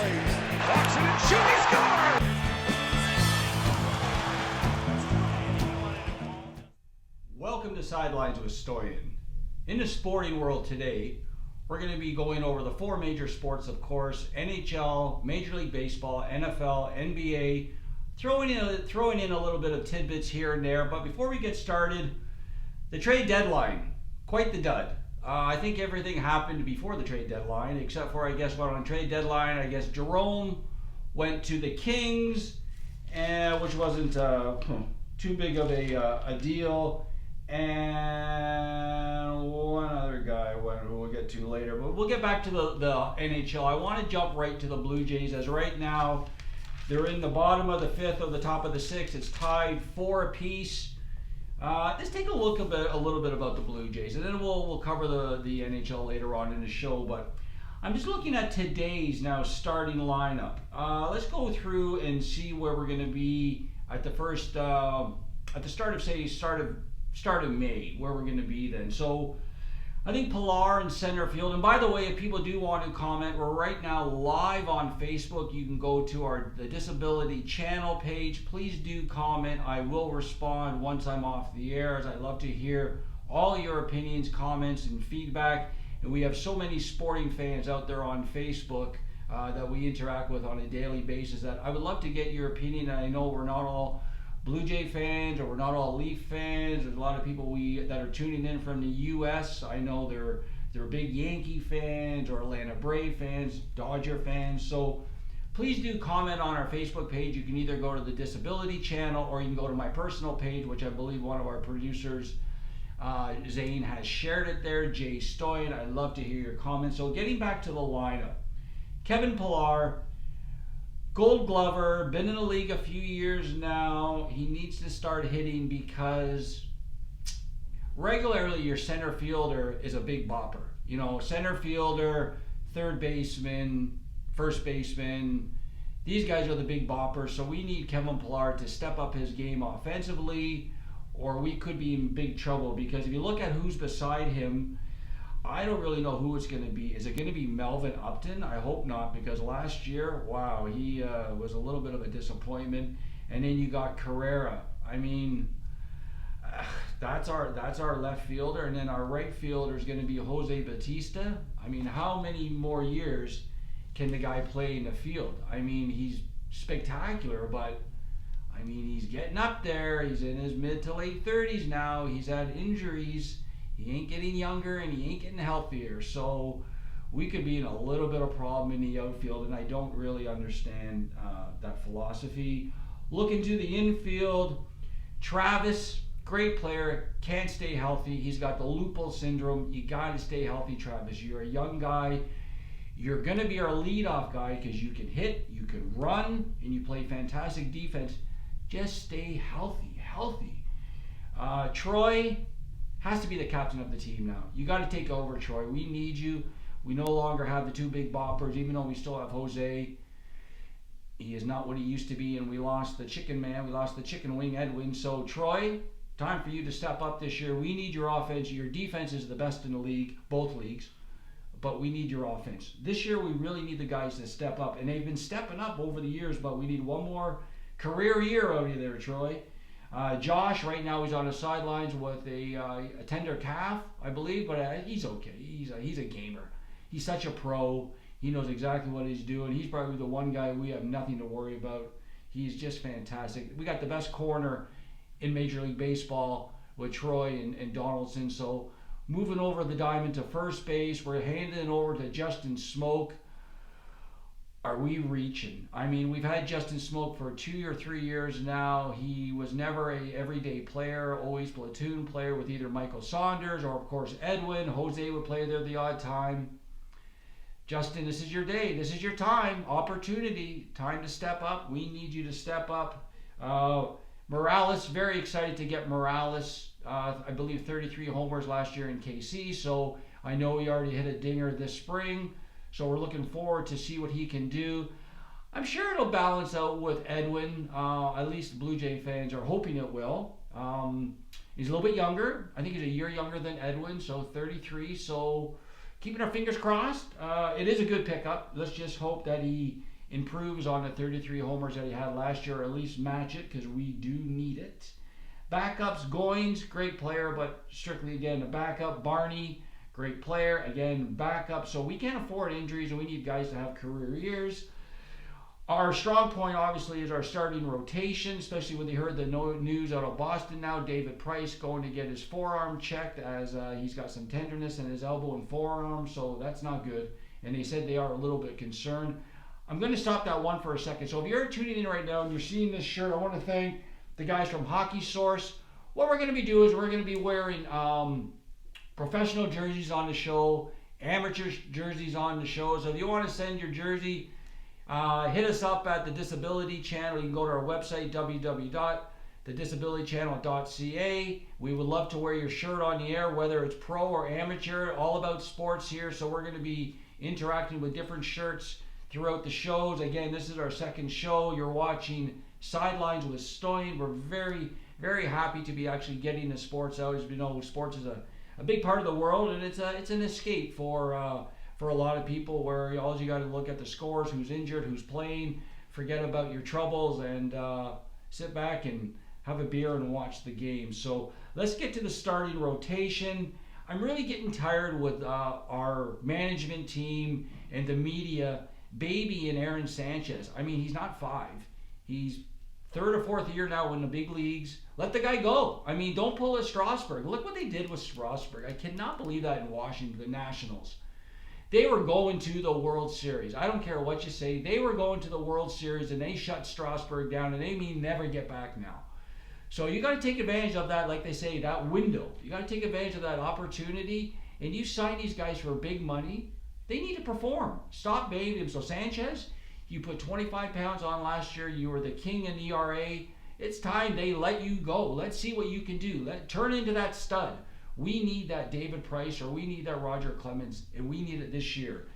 plays. Walks it and shoots. He scores! Welcome to Sidelines with Stoyan. In the sporting world today, we're going to be going over the four major sports, of course: NHL, Major League Baseball, NFL, NBA, throwing in a little bit of tidbits here and there. But before we get started, the trade deadline, quite the dud. I think everything happened before the trade deadline, except for, I guess, what on trade deadline, I guess Jerome went to the Kings, which wasn't too big of a deal. And one other guy who we'll get to later, but we'll get back to the NHL. I want to jump right to the Blue Jays, as right now they're in the bottom of the fifth or the top of the sixth. It's tied 4 apiece. Let's take a look a little bit about the Blue Jays, and then we'll cover the NHL later on in the show. But I'm just looking at today's now starting lineup. Let's go through and see where we're going to be at the first at the start of May, where we're going to be then. So I think Pilar in center field. And by the way, if people do want to comment, we're right now live on Facebook. You can go to the disability channel page. Please do comment. I will respond once I'm off the air, as I love to hear all your opinions, comments, and feedback. And we have so many sporting fans out there on Facebook that we interact with on a daily basis that I would love to get your opinion. And I know we're not all Blue Jay fans, or we're not all Leaf fans. There's a lot of people that are tuning in from the U.S. I know they're big Yankee fans, or Atlanta Brave fans, Dodger fans. So please do comment on our Facebook page. You can either go to the disability channel, or you can go to my personal page, which I believe one of our producers, Zane, has shared it there. Jay Stoyan. I'd love to hear your comments. So getting back to the lineup, Kevin Pilar, Gold Glover, been in the league a few years now. He needs to start hitting, because regularly your center fielder is a big bopper. You know, center fielder, third baseman, first baseman, these guys are the big boppers. So we need Kevin Pilar to step up his game offensively, or we could be in big trouble. Because if you look at who's beside him, I don't really know who it's going to be. Is it going to be Melvin Upton? I hope not, because last year, wow, he was a little bit of a disappointment. And then you got Carrera. I mean, that's our left fielder, and then our right fielder is going to be Jose Bautista. I mean, how many more years can the guy play in the field? I mean, he's spectacular, but I mean, he's getting up there. He's in his mid to late 30s now. He's had injuries. He ain't getting younger, and he ain't getting healthier. So we could be in a little bit of problem in the outfield, and I don't really understand that philosophy. Looking to the infield, Travis, great player, can't stay healthy. He's got the lupus syndrome. You got to stay healthy, Travis. You're a young guy. You're going to be our leadoff guy, because you can hit, you can run, and you play fantastic defense. Just stay healthy. Troy has to be the captain of the team now. You got to take over, Troy. We need you. We no longer have the two big boppers, even though we still have Jose. He is not what he used to be, and we lost the chicken man. We lost the chicken wing, Edwin. So, Troy, time for you to step up this year. We need your offense. Your defense is the best in the league, both leagues, but we need your offense. This year, we really need the guys to step up, and they've been stepping up over the years, but we need one more career year out of there, Troy. Josh, right now, he's on the sidelines with a tender calf, I believe, but he's okay. He's a gamer. He's such a pro. He knows exactly what he's doing. He's probably the one guy we have nothing to worry about. He's just fantastic. We got the best corner in Major League Baseball with Troy and Donaldson. So moving over the diamond to first base, we're handing it over to Justin Smoke. Are we reaching? I mean, we've had Justin Smoke for 2 or 3 years now. He was never a everyday player, always platoon player with either Michael Saunders or, of course, Edwin. Jose would play there the odd time. Justin, this is your day. This is your time. Opportunity. Time to step up. We need you to step up. Morales, very excited to get Morales. I believe 33 homers last year in KC. So I know he already hit a dinger this spring. So we're looking forward to see what he can do. I'm sure it'll balance out with Edwin. At least Blue Jay fans are hoping it will. He's a little bit younger. I think he's a year younger than Edwin, so 33. So keeping our fingers crossed. It is a good pickup. Let's just hope that he improves on the 33 homers that he had last year, or at least match it, because we do need it. Backups, Goins, great player, but strictly again a backup. Barney, great player, again backup. So we can't afford injuries, and we need guys to have career years. Our strong point, obviously, is our starting rotation, especially when they heard the news out of Boston now. David Price going to get his forearm checked, as he's got some tenderness in his elbow and forearm, so that's not good. And they said they are a little bit concerned. I'm going to stop that one for a second. So if you're tuning in right now and you're seeing this shirt, I want to thank the guys from Hockey Source. What we're going to be doing is we're going to be wearing professional jerseys on the show, amateur jerseys on the show. So if you want to send your jersey, hit us up at the Disability Channel. You can go to our website, www.thedisabilitychannel.ca. We would love to wear your shirt on the air, whether it's pro or amateur, all about sports here. So we're going to be interacting with different shirts throughout the shows. Again, this is our second show. You're watching Sidelines with Stoyan. We're very, very happy to be actually getting the sports out. As we know, sports is a big part of the world, and it's an escape for a lot of people, where all you got to look at the scores, who's injured, who's playing, forget about your troubles, and sit back and have a beer and watch the game. So let's get to the starting rotation. I'm really getting tired with our management team and the media babying Aaron Sanchez. I mean, he's not 5. He's third or fourth year now in the big leagues. Let the guy go. I mean, don't pull a Strasburg. Look what they did with Strasburg. I cannot believe that in Washington, the Nationals. They were going to the World Series. I don't care what you say. They were going to the World Series, and they shut Strasburg down, and they mean never get back now. So you got to take advantage of that, like they say, that window. You got to take advantage of that opportunity, and you sign these guys for big money. They need to perform. Stop babying them. So Sanchez, you put 25 pounds on last year. You were the king in ERA. It's time they let you go. Let's see what you can do. Turn into that stud. We need that David Price, or we need that Roger Clemens, and we need it this year.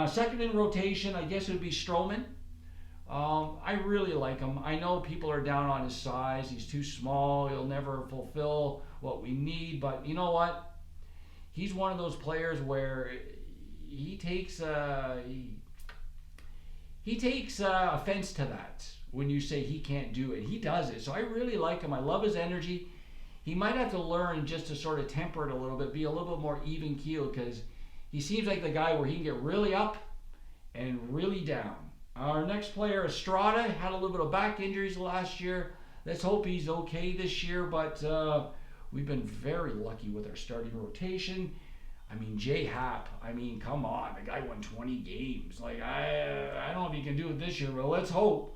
Second in rotation, I guess it would be Stroman. I really like him. I know people are down on his size. He's too small. He'll never fulfill what we need. But you know what? He's one of those players where he takes offense to that when you say he can't do it. He does it. So I really like him. I love his energy. He might have to learn just to sort of temper it a little bit, be a little bit more even keel, because he seems like the guy where he can get really up and really down. Our next player, Estrada, had a little bit of back injuries last year. Let's hope he's okay this year, but we've been very lucky with our starting rotation. I mean, Jay Happ, I mean, come on. The guy won 20 games. Like, I don't know if he can do it this year, but let's hope.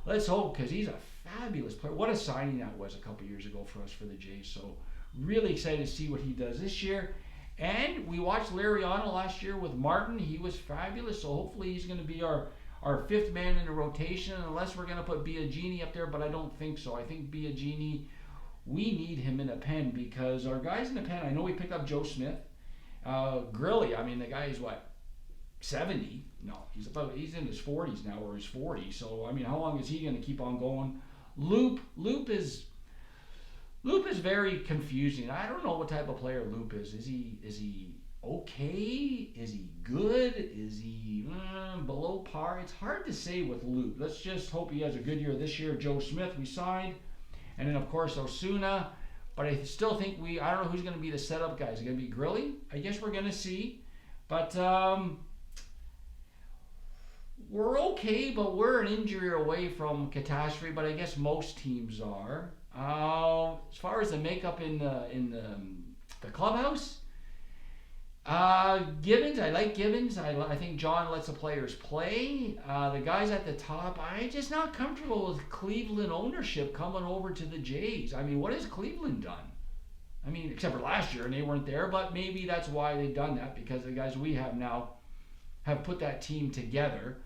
Let's hope, because he's a fabulous player. What a signing that was a couple years ago for us for the Jays. So really excited to see what he does this year. And we watched Liriano last year with Martin. He was fabulous. So hopefully he's going to be our fifth man in the rotation, unless we're going to put Biagini up there, but I don't think so. I think Biagini, we need him in a pen, because our guys in the pen, I know we picked up Joe Smith. Grilly, I mean, the guy is what, 70? No, he's in his 40s now, or he's 40. So I mean, how long is he going to keep on going? Loop is very confusing. I don't know what type of player Loop is. Is he okay? Is he good? Is he below par? It's hard to say with Loop. Let's just hope he has a good year this year. Joe Smith we signed, and then of course Osuna. But I still think I don't know who's going to be the setup guy. Is it going to be Grilly? I guess we're going to see. But we're okay, but we're an injury away from catastrophe. But I guess most teams are. As far as the makeup in the clubhouse, Gibbons, I like Gibbons. I think John lets the players play. The guys at the top, I'm just not comfortable with Cleveland ownership coming over to the Jays. I mean, what has Cleveland done? I mean, except for last year, and they weren't there, but maybe that's why they've done that, because the guys we have now have put that team together.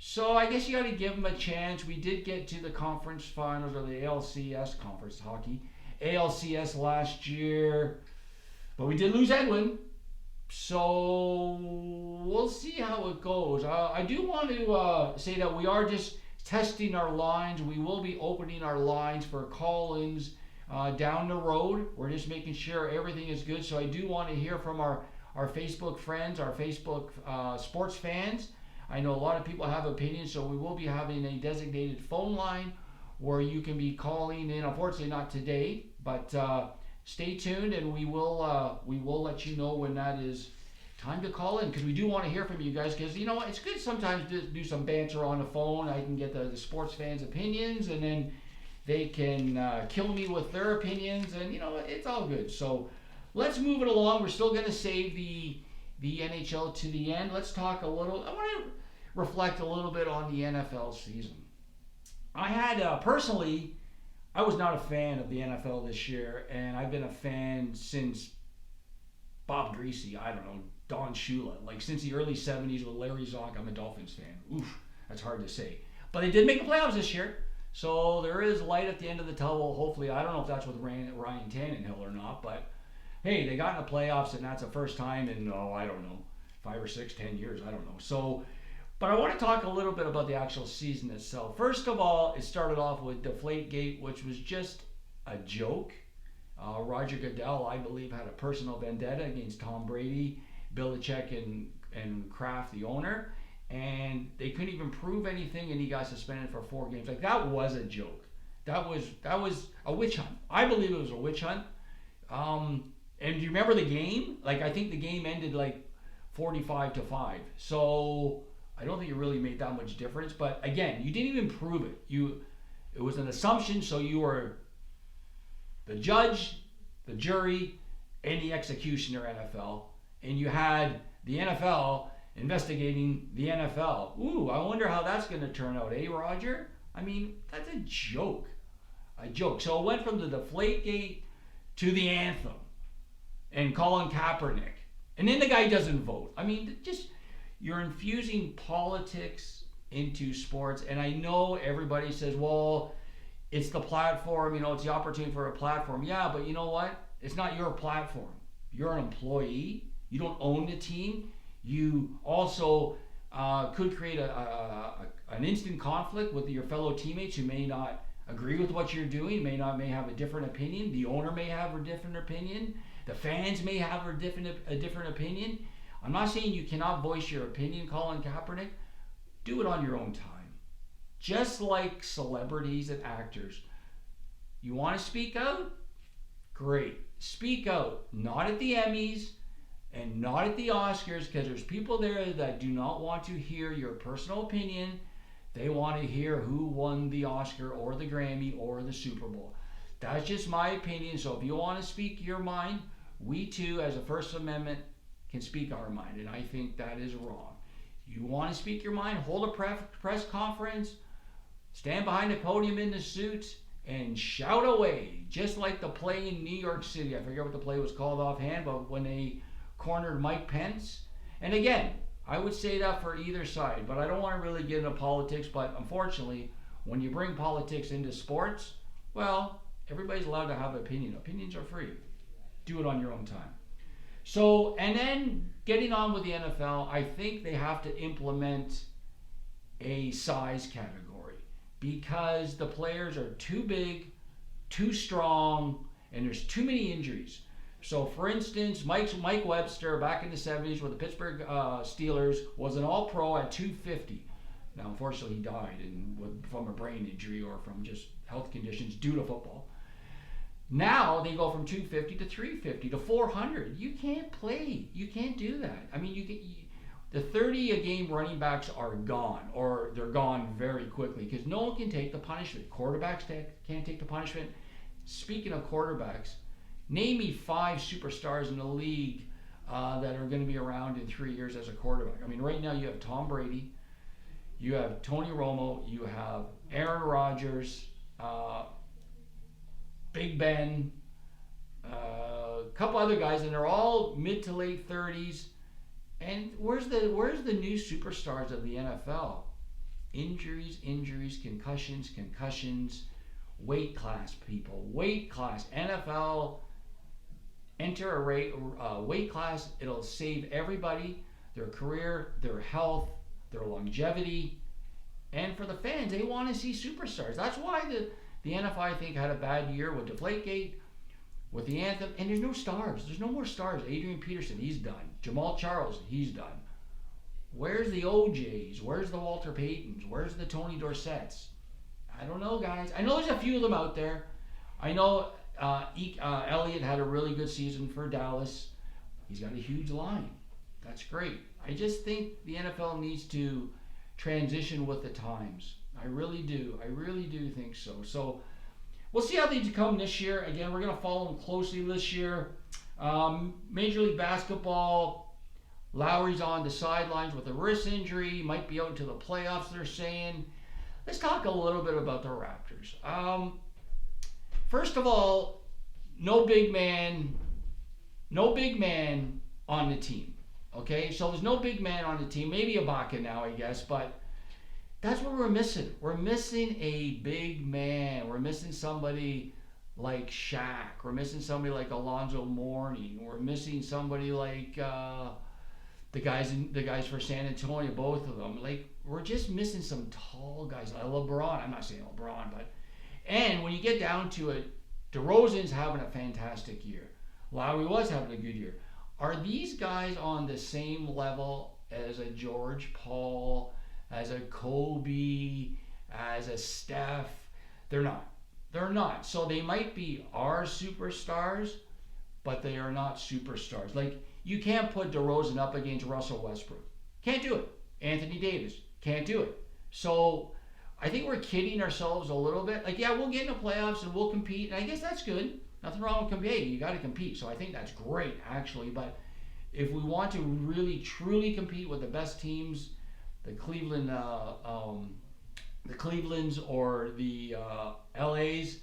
So I guess you got to give them a chance. We did get to the conference finals, or the ALCS conference hockey, ALCS last year, but we did lose Edwin. So we'll see how it goes. I do want to say that we are just testing our lines. We will be opening our lines for call-ins down the road. We're just making sure everything is good. So I do want to hear from our Facebook friends, our Facebook sports fans. I know a lot of people have opinions, so we will be having a designated phone line where you can be calling in. Unfortunately, not today, but stay tuned, and we will let you know when that is time to call in, because we do want to hear from you guys, because it's good sometimes to do some banter on the phone. I can get the sports fans' opinions, and then they can kill me with their opinions, and it's all good. So let's move it along. We're still going to save the NHL to the end. Let's talk a little. I want to reflect a little bit on the NFL season. I had personally, I was not a fan of the NFL this year, and I've been a fan since Bob Greasy, I don't know, Don Shula, like since the early 70s with Larry Zonk. I'm a Dolphins fan. Oof, that's hard to say. But they did make the playoffs this year, so there is light at the end of the tunnel. Hopefully, I don't know if that's with Ryan Tannehill or not, but hey, they got in the playoffs, and that's the first time in, I don't know, 5 or 6, 10 years, I don't know. So, but I want to talk a little bit about the actual season itself. First of all, it started off with Deflategate, which was just a joke. Roger Goodell, I believe, had a personal vendetta against Tom Brady, Belichick, and Kraft, the owner, and they couldn't even prove anything, and he got suspended for 4 games. Like, that was a joke. That was a witch hunt. I believe it was a witch hunt. And do you remember the game? Like, I think the game ended like 45-5. So I don't think it really made that much difference. But again, you didn't even prove it. It was an assumption, so you were the judge, the jury, and the executioner, NFL. And you had the NFL investigating the NFL. Ooh, I wonder how that's going to turn out, eh, Roger? I mean, that's a joke. A joke. So it went from the Deflategate to the anthem and Colin Kaepernick. And then the guy doesn't vote. I mean, just, you're infusing politics into sports. And I know everybody says, well, it's the platform, it's the opportunity for a platform. Yeah, but you know what? It's not your platform. You're an employee. You don't own the team. You also could create an instant conflict with your fellow teammates who may not agree with what you're doing, may have a different opinion. The owner may have a different opinion. The fans may have a different opinion. I'm not saying you cannot voice your opinion, Colin Kaepernick. Do it on your own time. Just like celebrities and actors. You want to speak out? Great. Speak out. Not at the Emmys and not at the Oscars, because there's people there that do not want to hear your personal opinion. They want to hear who won the Oscar or the Grammy or the Super Bowl. That's just my opinion. So if you want to speak your mind, we too, as a First Amendment, can speak our mind. And I think that is wrong. You want to speak your mind, hold a press conference, stand behind a podium in the suits, and shout away. Just like the play in New York City. I forget what the play was called offhand, but when they cornered Mike Pence. And again, I would say that for either side, but I don't want to really get into politics. But unfortunately, when you bring politics into sports, well, everybody's allowed to have an opinion. Opinions are free. Do it on your own time. So, and then getting on with the NFL, I think they have to implement a size category because the players are too big, too strong, and there's too many injuries. So, for instance, Mike Webster back in the 70s with the Pittsburgh Steelers was an All-Pro at 250. Now, unfortunately, he died from a brain injury or from just health conditions due to football. Now they go from 250 to 350 to 400. You can't play. You can't do that. I mean, the 30-a-game running backs are gone, or they're gone very quickly because no one can take the punishment. Quarterbacks can't take the punishment. Speaking of quarterbacks, name me 5 superstars in the league that are going to be around in 3 years as a quarterback. I mean, right now you have Tom Brady, you have Tony Romo, you have Aaron Rodgers, Big Ben, a couple other guys, and they're all mid to late 30s. And where's the new superstars of the NFL? Injuries, concussions, weight class people, weight class. NFL, enter a weight class. It'll save everybody, their career, their health, their longevity. And for the fans, they want to see superstars. That's why the NFL, I think, had a bad year with Deflategate, with the anthem, and there's no stars. There's no more stars. Adrian Peterson, he's done. Jamal Charles, he's done. Where's the OJs? Where's the Walter Paytons? Where's the Tony Dorsetts? I don't know, guys. I know there's a few of them out there. I know Elliott had a really good season for Dallas. He's got a huge line. That's great. I just think the NFL needs to transition with the times. I really do. I really do think so. So we'll see how they come this year. Again, we're going to follow them closely this year. Major League Baseball, Lowry's on the sidelines with a wrist injury. Might be out into the playoffs, they're saying. Let's talk a little bit about the Raptors. First of all, no big man on the team. Okay, so there's no big man on the team. Maybe Ibaka now, I guess, but that's what we're missing. We're missing a big man. We're missing somebody like Shaq. We're missing somebody like Alonzo Mourning. We're missing somebody like the guys for San Antonio, both of them. Like, we're just missing some tall guys. Like LeBron. I'm not saying LeBron, and when you get down to it, DeRozan's having a fantastic year. Lowry was having a good year. Are these guys on the same level as a George Paul, as a Kobe, as a Steph? They're not. They're not. So they might be our superstars, but they are not superstars. Like, you can't put DeRozan up against Russell Westbrook. Can't do it. Anthony Davis. Can't do it. So I think we're kidding ourselves a little bit. Like, yeah, we'll get in the playoffs and we'll compete, and I guess that's good. Nothing wrong with competing. You got to compete. So I think that's great, actually. But if we want to really, truly compete with the best teams, the Clevelands or the LAs,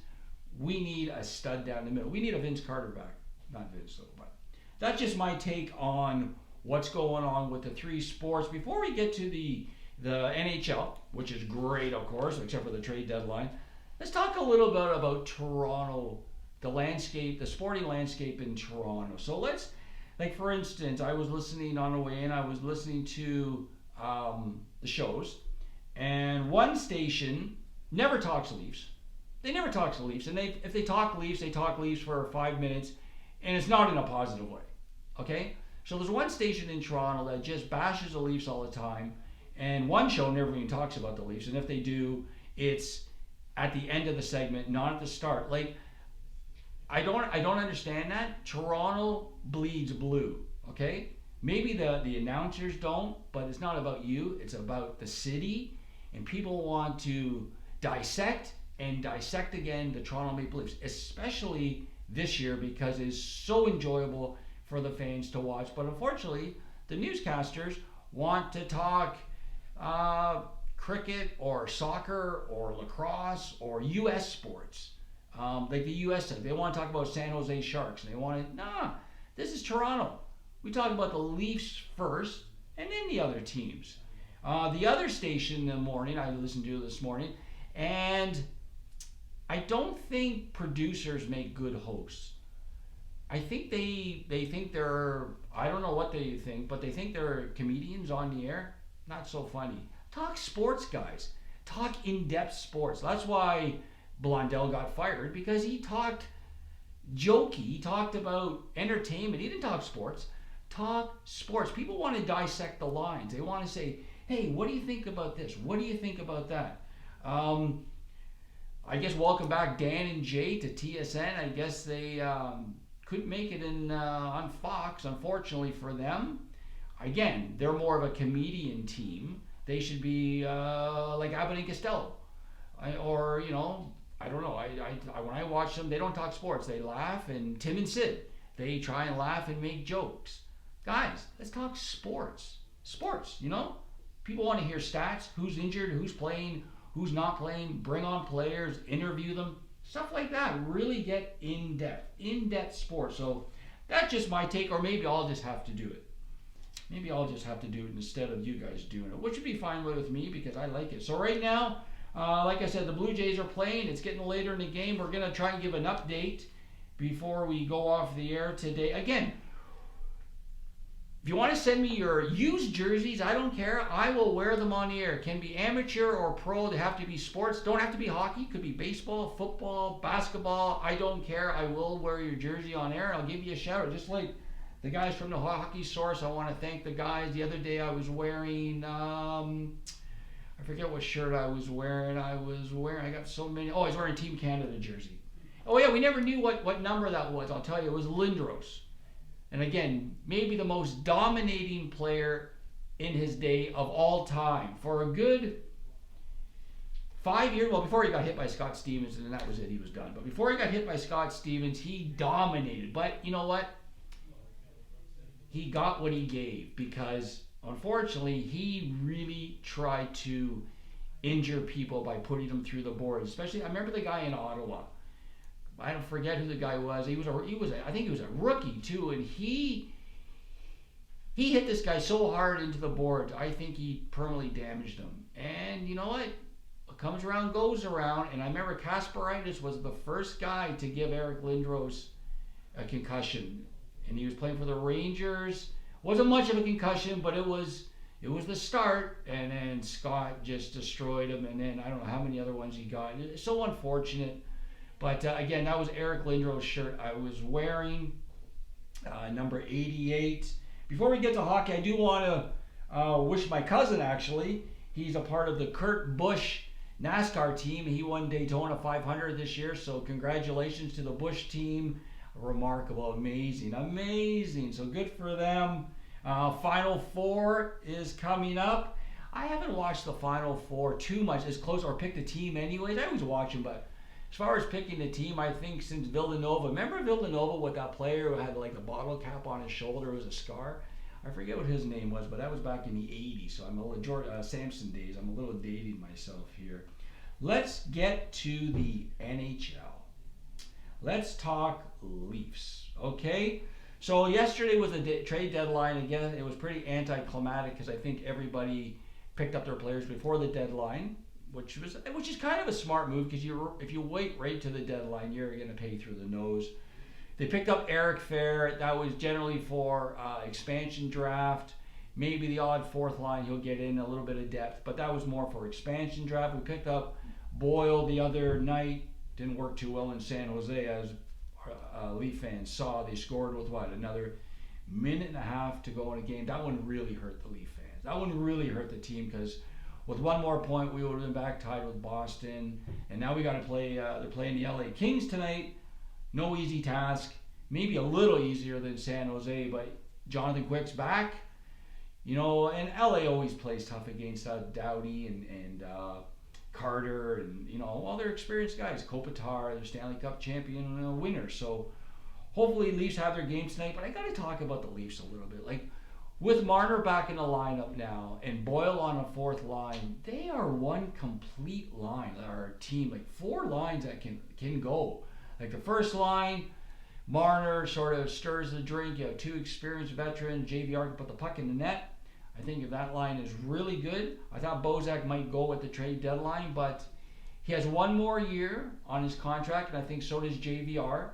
we need a stud down the middle. We need a Vince Carter back. Not Vince, though. But that's just my take on what's going on with the three sports. Before we get to the NHL, which is great, of course, except for the trade deadline, let's talk a little bit about Toronto. The landscape, the sporting landscape in Toronto. So let's, like, for instance, I was listening on the way in, I was listening to the shows, and one station never talks Leafs. They never talk to Leafs, and if they talk Leafs for 5 minutes, and it's not in a positive way, okay? So there's one station in Toronto that just bashes the Leafs all the time, and one show never even talks about the Leafs, and if they do, it's at the end of the segment, not at the start. Like, I don't understand that. Toronto bleeds blue, okay? Maybe the announcers don't, but it's not about you. It's about the city, and people want to dissect and dissect again the Toronto Maple Leafs, especially this year because it's so enjoyable for the fans to watch. But unfortunately, the newscasters want to talk cricket or soccer or lacrosse or U.S. sports. Like the U.S. stuff. They want to talk about San Jose Sharks. And they want to, this is Toronto. We talk about the Leafs first and then the other teams. The other station in the morning, I listened to this morning, and I don't think producers make good hosts. I think they think they're, I don't know what they think, but they think they're comedians on the air. Not so funny. Talk sports, guys. Talk in-depth sports. That's why Blondell got fired, because he talked jokey. He talked about entertainment. He didn't talk sports. Talk sports. People want to dissect the lines. They want to say, hey, what do you think about this? What do you think about that? I guess welcome back Dan and Jay to TSN. I guess they couldn't make it on Fox, unfortunately for them. Again, they're more of a comedian team. They should be like Abbott and Costello. I don't know. When I watch them, they don't talk sports. They laugh, and Tim and Sid, they try and laugh and make jokes. Guys, let's talk sports. Sports, People want to hear stats, who's injured, who's playing, who's not playing, bring on players, interview them, stuff like that. Really get in-depth sports. So that's just my take, or maybe I'll just have to do it. Maybe I'll just have to do it instead of you guys doing it, which would be fine with me because I like it. So right now, like I said, the Blue Jays are playing. It's getting later in the game. We're going to try and give an update before we go off the air today. Again, if you want to send me your used jerseys, I don't care. I will wear them on the air. It can be amateur or pro. They have to be sports. Don't have to be hockey. It could be baseball, football, basketball. I don't care. I will wear your jersey on air. I'll give you a shout out. Just like The guys from the Hockey Source, I want to thank the guys. The other day I was wearing, I forget what shirt I was wearing. I got so many. Oh, I was wearing Team Canada jersey. Oh yeah, we never knew what number that was. I'll tell you, it was Lindros. And again, maybe the most dominating player in his day of all time. For a good 5 years, well, before he got hit by Scott Stevens, and that was it, he was done. But before he got hit by Scott Stevens, he dominated. But you know what? He got what he gave, because unfortunately, he really tried to injure people by putting them through the boards. Especially, I remember the guy in Ottawa. I don't forget who the guy was. I think he was a rookie too, and he hit this guy so hard into the board. I think he permanently damaged him. And you know what? What comes around goes around. And I remember Kasperitis was the first guy to give Eric Lindros a concussion, and he was playing for the Rangers. Wasn't much of a concussion, but it was the start. And then Scott just destroyed him. And then I don't know how many other ones he got. It's so unfortunate. But again, that was Eric Lindros' shirt I was wearing, number 88. Before we get to hockey, I do want to wish my cousin, actually. He's a part of the Kurt Busch NASCAR team. He won Daytona 500 this year, so congratulations to the Busch team. Remarkable, amazing. So good for them. Final Four is coming up. I haven't watched the Final Four too much, as close, or picked a team anyways. I always watch them, but as far as picking the team, I think since Villanova, remember Villanova with that player who had like the bottle cap on his shoulder, it was a scar? I forget what his name was, but that was back in the 80s, so I'm a little, Samson days, I'm a little dating myself here. Let's get to the NHL. Let's talk Leafs, okay? So yesterday was the trade deadline. Again, it was pretty anticlimactic because I think everybody picked up their players before the deadline, which is kind of a smart move, because if you wait right to the deadline, you're going to pay through the nose. They picked up Eric Fair. That was generally for expansion draft. Maybe the odd fourth line he'll get in a little bit of depth, but that was more for expansion draft. We picked up Boyle the other night. Didn't work too well in San Jose, as Leaf fans saw. They scored with another minute and a half to go in a game. That one really hurt the Leaf fans. That one really hurt the team, because with one more point, we would have been back tied with Boston. And now we got to play, they're playing the LA Kings tonight. No easy task. Maybe a little easier than San Jose, but Jonathan Quick's back. You know, and LA always plays tough against Doughty and Carter, and, you know, all their experienced guys. Kopitar, their Stanley Cup champion winner. So hopefully Leafs have their game tonight. But I got to talk about the Leafs a little bit. Like, with Marner back in the lineup now and Boyle on a fourth line, they are one complete line, our team. Like, four lines that can go. Like, the first line, Marner sort of stirs the drink. You have two experienced veterans. JVR can put the puck in the net. I think if that line is really good. I thought Bozak might go at the trade deadline, but he has one more year on his contract, and I think so does JVR.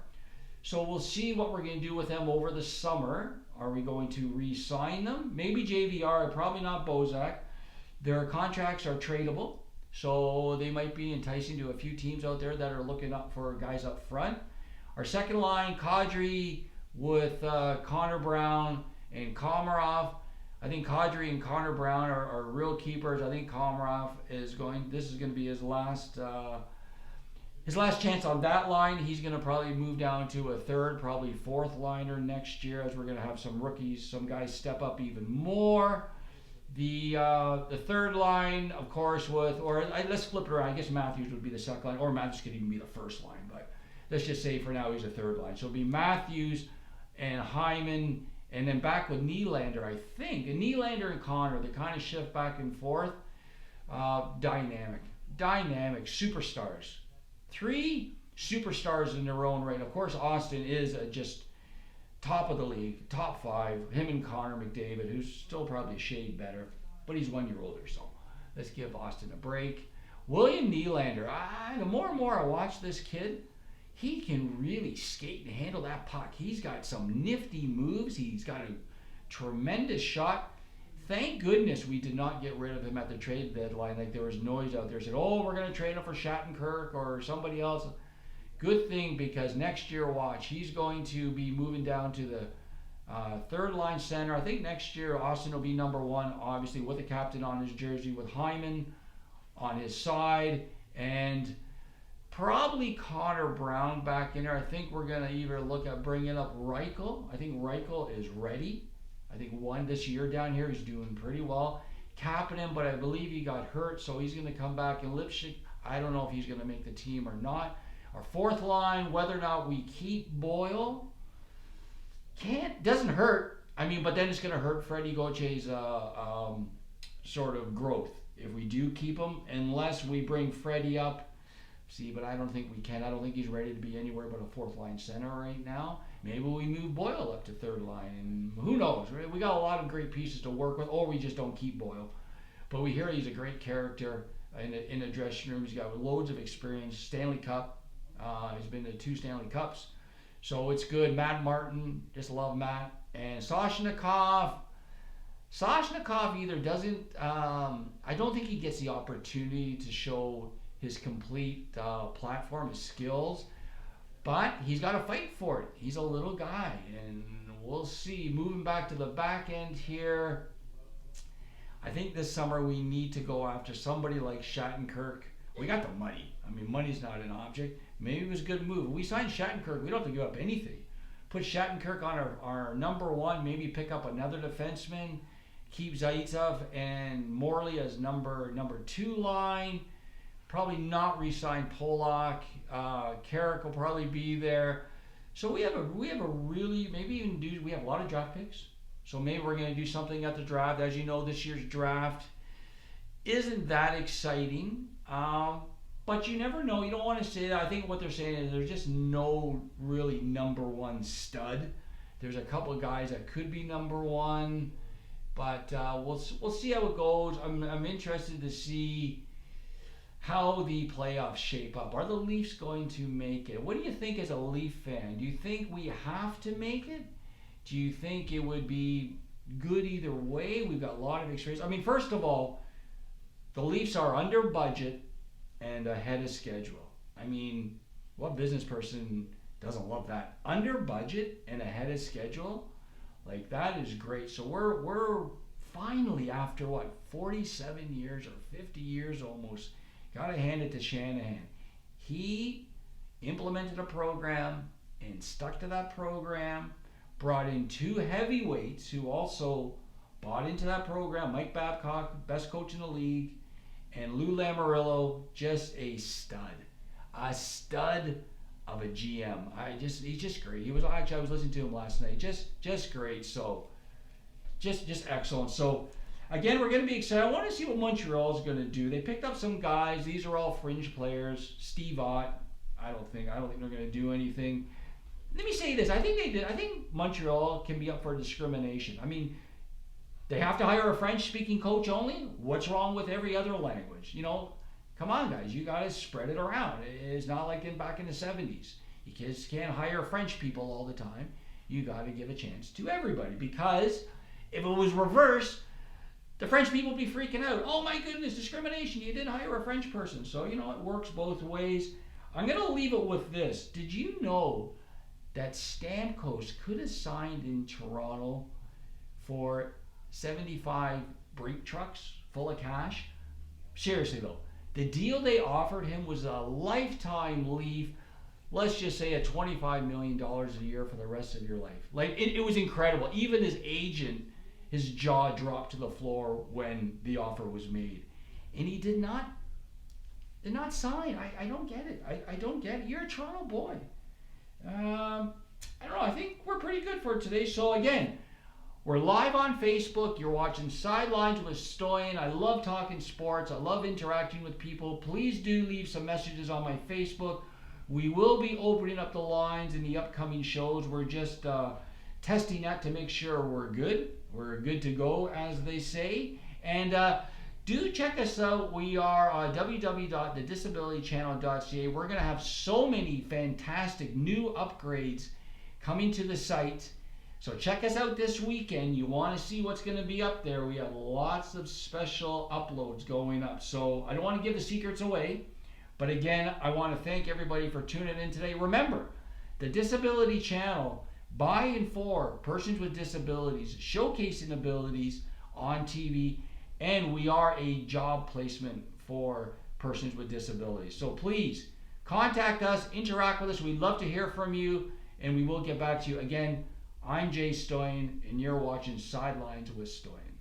So we'll see what we're going to do with them over the summer. Are we going to re-sign them? Maybe JVR, probably not Bozak. Their contracts are tradable, so they might be enticing to a few teams out there that are looking up for guys up front. Our second line, Kadri with Connor Brown and Komarov. I think Kadri and Connor Brown are real keepers. I think Komarov this is going to be his last chance on that line. He's going to probably move down to a third, probably fourth liner next year, as we're going to have some rookies, some guys step up even more. The third line, of course, let's flip it around. I guess Matthews would be the second line, or Matthews could even be the first line, but let's just say for now he's a third line. So it'll be Matthews and Hyman, and then back with Nylander, I think. And Nylander and Connor, they kind of shift back and forth. Dynamic, superstars. Three superstars in their own right. Of course, Austin is just top of the league, top five. Him and Connor McDavid, who's still probably a shade better, but he's 1 year older, so let's give Austin a break. William Nylander, the more and more I watch this kid, he can really skate and handle that puck. He's got some nifty moves. He's got a tremendous shot. Thank goodness we did not get rid of him at the trade deadline. Like, there was noise out there said, oh, we're going to trade him for Shattenkirk or somebody else. Good thing, because next year, watch, he's going to be moving down to Third line center. I think next year Austin will be number one, obviously with the captain on his jersey, with Hyman on his side, and probably Connor Brown back in there. I think we're going to either look at bringing up Reichel. I think Reichel is ready. I think one this year down here, he's doing pretty well. Capping him, but I believe he got hurt, so he's going to come back. And Lipschick, I don't know if he's going to make the team or not. Our fourth line, whether or not we keep Boyle, doesn't hurt. I mean, but then it's going to hurt Freddie Gauthier's sort of growth if we do keep him, unless we bring Freddie up. See, but I don't think we can. I don't think he's ready to be anywhere but a fourth line center right now. Maybe we move Boyle up to third line, and who knows? Right? We got a lot of great pieces to work with, or we just don't keep Boyle. But we hear he's a great character in the dressing room. He's got loads of experience. Stanley Cup. He's been to 2 Stanley Cups. So it's good. Matt Martin, just love Matt. And Soshnikov either doesn't, I don't think he gets the opportunity to show his complete platform, his skills, but he's got to fight for it. He's a little guy, and we'll see. Moving back to the back end here, I think this summer we need to go after somebody like Shattenkirk. We got the money. I mean, money's not an object. Maybe it was a good move. We signed Shattenkirk. We don't have to give up anything. Put Shattenkirk on our number one, maybe pick up another defenseman, keep Zaitsev and Morley as number 2 line. Probably not re-sign Polak. Carrick will probably be there. So we have a really, maybe even we have a lot of draft picks. So maybe we're going to do something at the draft. As you know, this year's draft isn't that exciting. But you never know. You don't want to say that. I think what they're saying is there's just no really number 1 stud. There's a couple of guys that could be number 1, but we'll see how it goes. I'm interested to see how the playoffs shape up. Are the Leafs going to make it? What do you think as a Leaf fan? Do you think we have to make it? Do you think it would be good either way? We've got a lot of experience. I mean, first of all, the Leafs are under budget and ahead of schedule. I mean, what business person doesn't love that? Under budget and ahead of schedule? Like, that is great. So we're finally, after 47 years or 50 years almost, got to hand it to Shanahan. He implemented a program and stuck to that program, brought in 2 heavyweights who also bought into that program. Mike Babcock, best coach in the league, and Lou Lamoriello, just a stud of a GM. He's just great. I was listening to him last night. Just great. So, just excellent. So, again, we're going to be excited. I want to see what Montreal is going to do. They picked up some guys. These are all fringe players. Steve Ott, I don't think they're going to do anything. Let me say this. I think Montreal can be up for discrimination. I mean, they have to hire a French-speaking coach only? What's wrong with every other language? You know, come on, guys. You got to spread it around. It's not like back in the 70s. You just can't hire French people all the time. You got to give a chance to everybody, because if it was reversed, the French people would be freaking out. Oh my goodness, discrimination. You didn't hire a French person. So, you know, it works both ways. I'm going to leave it with this. Did you know that Stamkos could have signed in Toronto for 75 brake trucks full of cash? Seriously though, the deal they offered him was a lifetime Leaf. Let's just say a $25 million a year for the rest of your life. Like, it was incredible. Even his agent, his jaw dropped to the floor when the offer was made. And he did not sign. I don't get it. I don't get it. You're a Toronto boy. I don't know. I think we're pretty good for today. So again, we're live on Facebook. You're watching Sidelines with Stoyan. I love talking sports. I love interacting with people. Please do leave some messages on my Facebook. We will be opening up the lines in the upcoming shows. We're just testing that to make sure we're good. We're good to go, as they say. And do check us out. We are www.thedisabilitychannel.ca. We're going to have so many fantastic new upgrades coming to the site. So check us out this weekend. You want to see what's going to be up there. We have lots of special uploads going up. So I don't want to give the secrets away. But again, I want to thank everybody for tuning in today. Remember, the Disability Channel by and for persons with disabilities, showcasing abilities on TV, and we are a job placement for persons with disabilities. So please contact us, interact with us. We'd love to hear from you, and we will get back to you. Again, I'm Jay Stoyan, and you're watching Sidelines with Stoyan.